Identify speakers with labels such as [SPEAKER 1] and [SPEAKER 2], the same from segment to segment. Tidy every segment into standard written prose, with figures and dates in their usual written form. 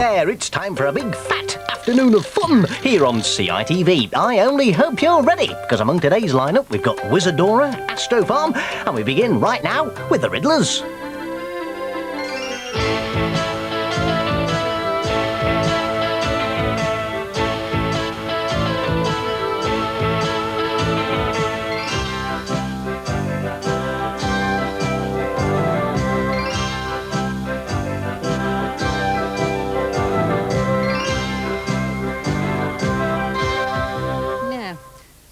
[SPEAKER 1] There, it's time for a big fat afternoon of fun here on CITV. I only hope you're ready, because among today's lineup we've got Wizardora, Astro Farm, and we begin right now with the Riddlers.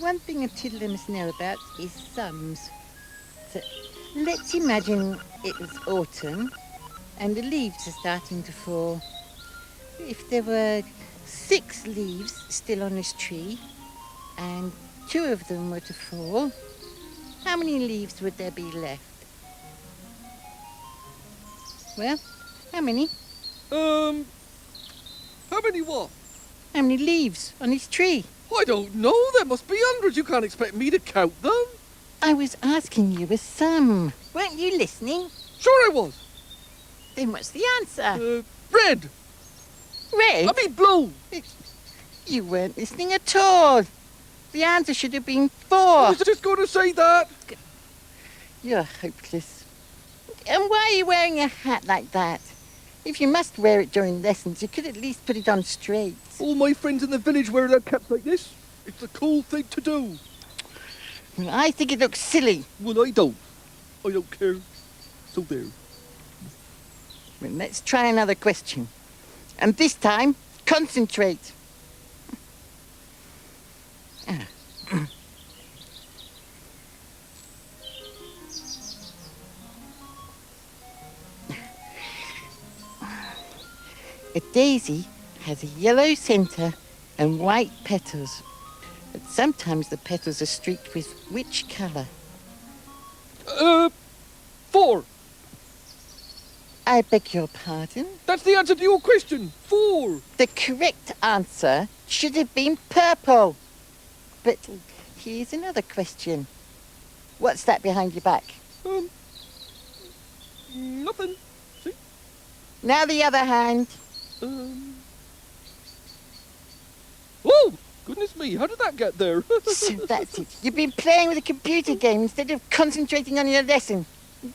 [SPEAKER 2] One thing a tiddler must know about is sums. So let's imagine it was autumn and the leaves are starting to fall. If there were 6 leaves still on this tree and 2 of them were to fall, how many leaves would there be left? Well, how many?
[SPEAKER 3] How many what?
[SPEAKER 2] How many leaves on this tree?
[SPEAKER 3] I don't know. There must be hundreds. You can't expect me to count them.
[SPEAKER 2] I was asking you a sum. Weren't you listening?
[SPEAKER 3] Sure I was.
[SPEAKER 2] Then what's the answer?
[SPEAKER 3] Red.
[SPEAKER 2] Red?
[SPEAKER 3] I mean blue.
[SPEAKER 2] You weren't listening at all. The answer should have been 4.
[SPEAKER 3] I was just going to say that.
[SPEAKER 2] You're hopeless. And why are you wearing a hat like that? If you must wear it during lessons, you could at least put it on straight.
[SPEAKER 3] All my friends in the village wear their caps like this. It's a cool thing to do.
[SPEAKER 2] Well, I think it looks silly.
[SPEAKER 3] Well, I don't. I don't care. So there.
[SPEAKER 2] Well, let's try another question. And this time, concentrate. A daisy has a yellow centre and white petals. But sometimes the petals are streaked with which colour?
[SPEAKER 3] 4.
[SPEAKER 2] I beg your pardon?
[SPEAKER 3] That's the answer to your question. 4.
[SPEAKER 2] The correct answer should have been purple. But here's another question. What's that behind your back?
[SPEAKER 3] Nothing. See?
[SPEAKER 2] Now the other hand.
[SPEAKER 3] Oh, goodness me, how did that get there?
[SPEAKER 2] So that's it. You've been playing with a computer game instead of concentrating on your lesson.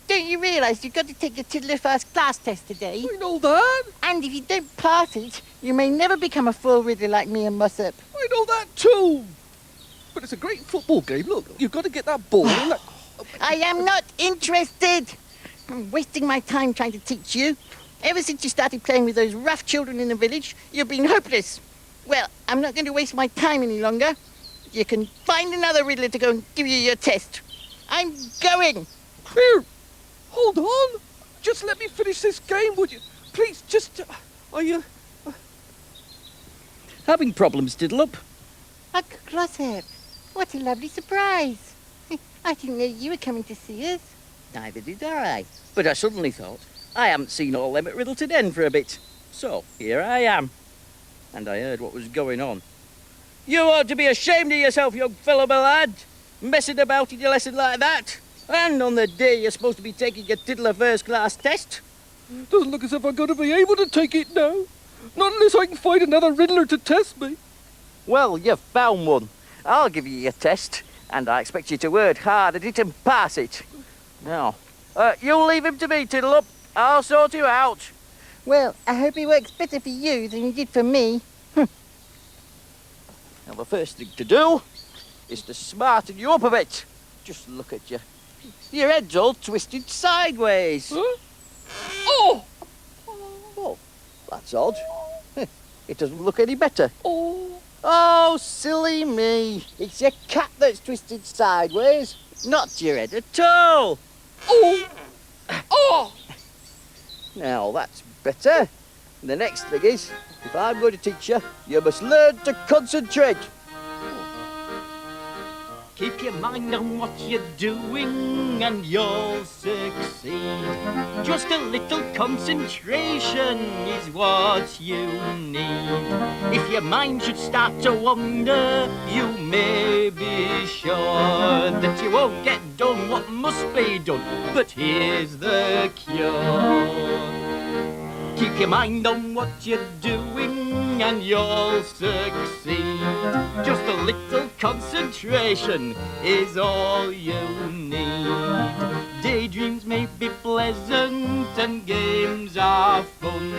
[SPEAKER 2] Don't you realise you've got to take your Tiddler First class test today?
[SPEAKER 3] I know that.
[SPEAKER 2] And if you don't pass it, you may never become a full riddler like me and Mossop.
[SPEAKER 3] I know that too. But it's a great football game. Look, you've got to get that ball and that...
[SPEAKER 2] I am not interested. I'm wasting my time trying to teach you. Ever since you started playing with those rough children in the village, you've been hopeless. Well, I'm not going to waste my time any longer. You can find another riddler to go and give you your test. I'm going.
[SPEAKER 3] Here, hold on. Just let me finish this game, would you? Please, just... Are you...
[SPEAKER 4] Having problems, Diddle-up?
[SPEAKER 2] Uncle Glossop, what a lovely surprise. I didn't know you were coming to see us.
[SPEAKER 4] Neither did I. But I suddenly thought, I haven't seen all them at Riddleton End for a bit. So, here I am. And I heard what was going on. You ought to be ashamed of yourself, young fellow, my lad. Messing about in your lesson like that. And on the day you're supposed to be taking your Tiddler First class test.
[SPEAKER 3] Doesn't look as if I'm going to be able to take it now. Not unless I can find another riddler to test me.
[SPEAKER 4] Well, you've found one. I'll give you your test. And I expect you to work hard at it and pass it. Now, you leave him to me, Tiddle-up. I'll sort you out.
[SPEAKER 2] Well, I hope he works better for you than he did for me.
[SPEAKER 4] Now, the first thing to do is to smarten you up a bit. Just look at you. Your head's all twisted sideways.
[SPEAKER 3] Huh? Oh!
[SPEAKER 4] Oh, that's odd. It doesn't look any better.
[SPEAKER 3] Oh!
[SPEAKER 4] Oh, silly me. It's your cat that's twisted sideways, not your head at all.
[SPEAKER 3] Oh! Oh!
[SPEAKER 4] Now, that's better. The next thing is, if I'm going to teach you, you must learn to concentrate.
[SPEAKER 5] Keep your mind on what you're doing and you'll succeed. Just a little concentration is what you need. If your mind should start to wander, you may be sure that you won't get done what must be done. But here's the cure. Keep your mind on what you're doing and you'll succeed. Just a little concentration is all you need. Daydreams may be pleasant and games are fun,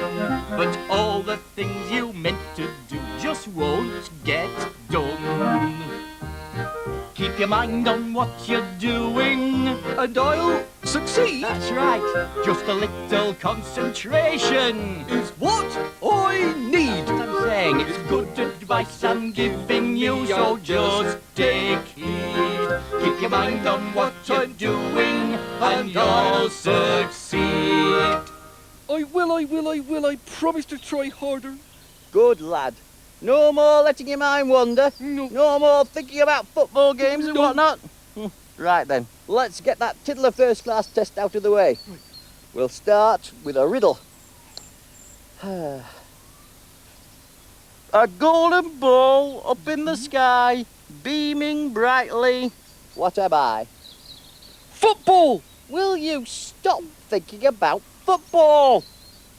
[SPEAKER 5] but all the things you meant to do just won't get done. Keep your mind on what you're doing
[SPEAKER 3] And I'll succeed.
[SPEAKER 5] That's right. Just a little concentration
[SPEAKER 3] Is what I need.
[SPEAKER 5] I'm saying it's good advice I'm giving you, so just take heed. Keep your mind on what you're doing and you'll succeed.
[SPEAKER 3] I will. I promise to try harder.
[SPEAKER 4] Good lad. No more letting your mind wander.
[SPEAKER 3] No.
[SPEAKER 4] No more thinking about football games and
[SPEAKER 3] No.
[SPEAKER 4] whatnot. Right then, let's get that Tiddler first class test out of the way. We'll start with a riddle. A golden ball up in the sky, beaming brightly. What am I?
[SPEAKER 3] Football!
[SPEAKER 4] Will you stop thinking about football?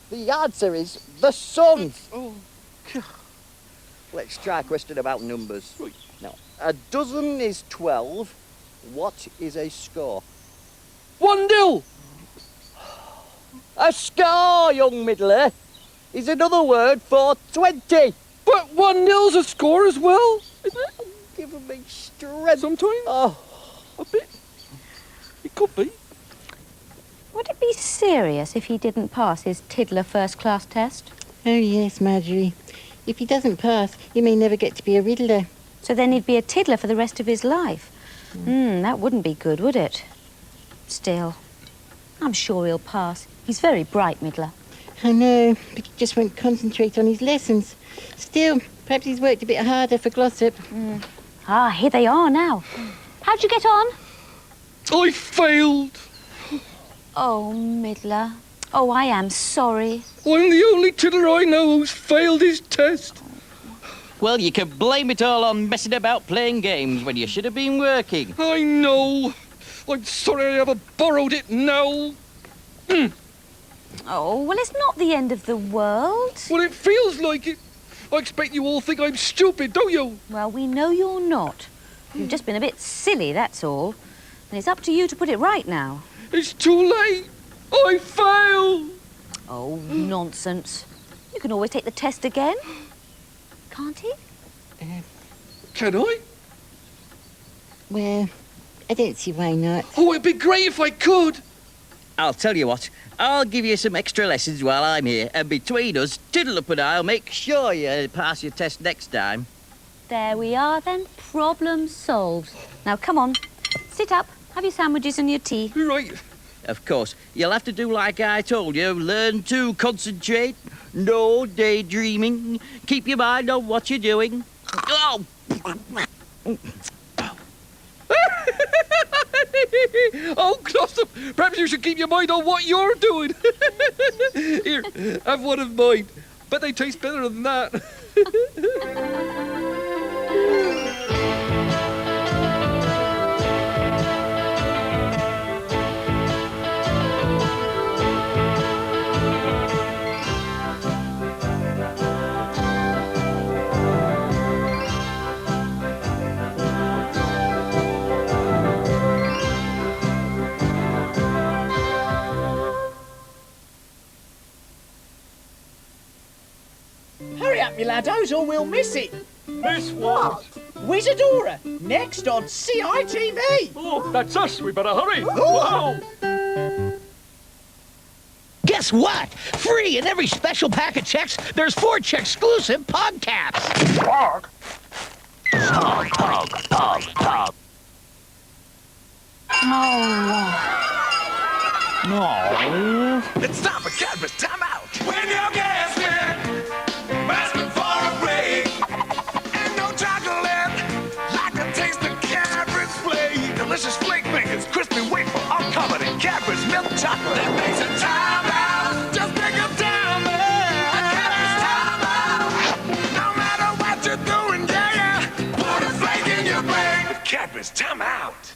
[SPEAKER 4] The answer is the sun.
[SPEAKER 3] Oh,
[SPEAKER 4] Let's try a question about numbers.
[SPEAKER 3] Right.
[SPEAKER 4] Now, a dozen is 12. What is a score?
[SPEAKER 3] 1-0!
[SPEAKER 4] A score, young middler, is another word for 20.
[SPEAKER 3] But 1-0's a score as well, isn't it?
[SPEAKER 4] Giving me strength.
[SPEAKER 3] Sometimes.
[SPEAKER 4] Oh,
[SPEAKER 3] A bit. It could be.
[SPEAKER 6] Would it be serious if he didn't pass his Tiddler first class test?
[SPEAKER 2] Oh, yes, Marjorie. If he doesn't pass, he may never get to be a riddler.
[SPEAKER 6] So then he'd be a tiddler for the rest of his life. That wouldn't be good, would it? Still, I'm sure he'll pass. He's very bright, Middler.
[SPEAKER 2] I know, but he just won't concentrate on his lessons. Still, perhaps he's worked a bit harder for Glossop.
[SPEAKER 6] Ah, here they are now. How'd you get on?
[SPEAKER 3] I failed.
[SPEAKER 6] Oh, Middler. Oh, I am sorry.
[SPEAKER 3] I'm the only tiddler I know who's failed his test.
[SPEAKER 4] well, you can blame it all on messing about playing games when you should have been working.
[SPEAKER 3] I know. I'm sorry I ever borrowed it now.
[SPEAKER 6] Oh, well, it's not the end of the world.
[SPEAKER 3] Well, it feels like it. I expect you all think I'm stupid, don't you?
[SPEAKER 6] Well, we know you're not. You've just been a bit silly, that's all. And it's up to you to put it right now.
[SPEAKER 3] It's too late. I failed.
[SPEAKER 6] Oh, nonsense. You can always take the test again. Can't he?
[SPEAKER 3] Can I?
[SPEAKER 2] Well, I don't see why not.
[SPEAKER 3] Oh, it'd be great if I could.
[SPEAKER 4] I'll tell you what, I'll give you some extra lessons while I'm here, and between us, Tiddler and I'll make sure you pass your test next time.
[SPEAKER 6] There we are, then. Problem solved. Now, come on. Sit up, have your sandwiches and your tea.
[SPEAKER 3] Right.
[SPEAKER 4] Of course, you'll have to do like I told you. Learn to concentrate. No daydreaming. Keep your mind on what you're doing. Oh!
[SPEAKER 3] Oh, Glossop, perhaps you should keep your mind on what you're doing. Here, have one of mine. Bet they taste better than that.
[SPEAKER 7] Hurry up, you laddos, or we'll miss it.
[SPEAKER 8] Miss what?
[SPEAKER 7] Wizardora, next on CITV.
[SPEAKER 8] Oh, that's us. We better hurry. Whoa!
[SPEAKER 1] Guess what? Free in every special pack of checks, there's 4 Check-exclusive Pog caps.
[SPEAKER 8] Pog?
[SPEAKER 1] Pog. No.
[SPEAKER 9] It's time for Cadbury's time out. When you're gasping, asking for a break, and no chocolate, like the taste of Cadbury's flake. Delicious flake fingers, crispy wafer, all covered in Cadbury's milk chocolate. That makes it time out. Just take a time out. Cadbury's time out. No matter what you're doing, yeah. Put a flake in your brain. Cadbury's time out.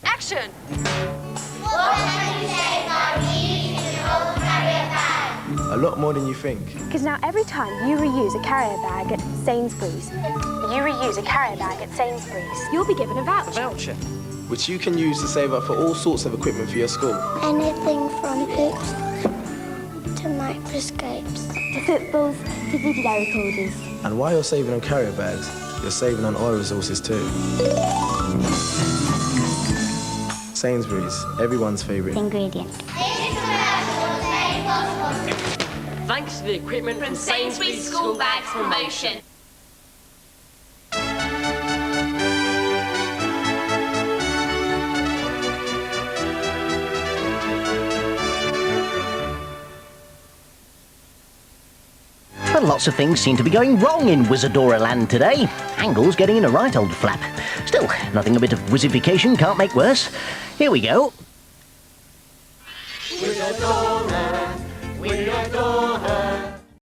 [SPEAKER 10] Action!
[SPEAKER 11] What can you say about eating an old
[SPEAKER 10] A lot more than you think.
[SPEAKER 11] Because now every time you reuse a carrier bag at Sainsbury's, you'll be given a voucher.
[SPEAKER 10] Which you can use to save up for all sorts of equipment for your school.
[SPEAKER 12] Anything from hoops to microscopes to footballs to video recorders.
[SPEAKER 10] And while you're saving on carrier bags, you're saving on oil resources too. Sainsbury's, everyone's favourite
[SPEAKER 12] ingredient.
[SPEAKER 13] Thanks to the equipment from Sainsbury's School Bags promotion.
[SPEAKER 1] Well, lots of things seem to be going wrong in Wizardora land today. Angle's getting in a right old flap. Still, nothing a bit of whizzification can't make worse. Here we go.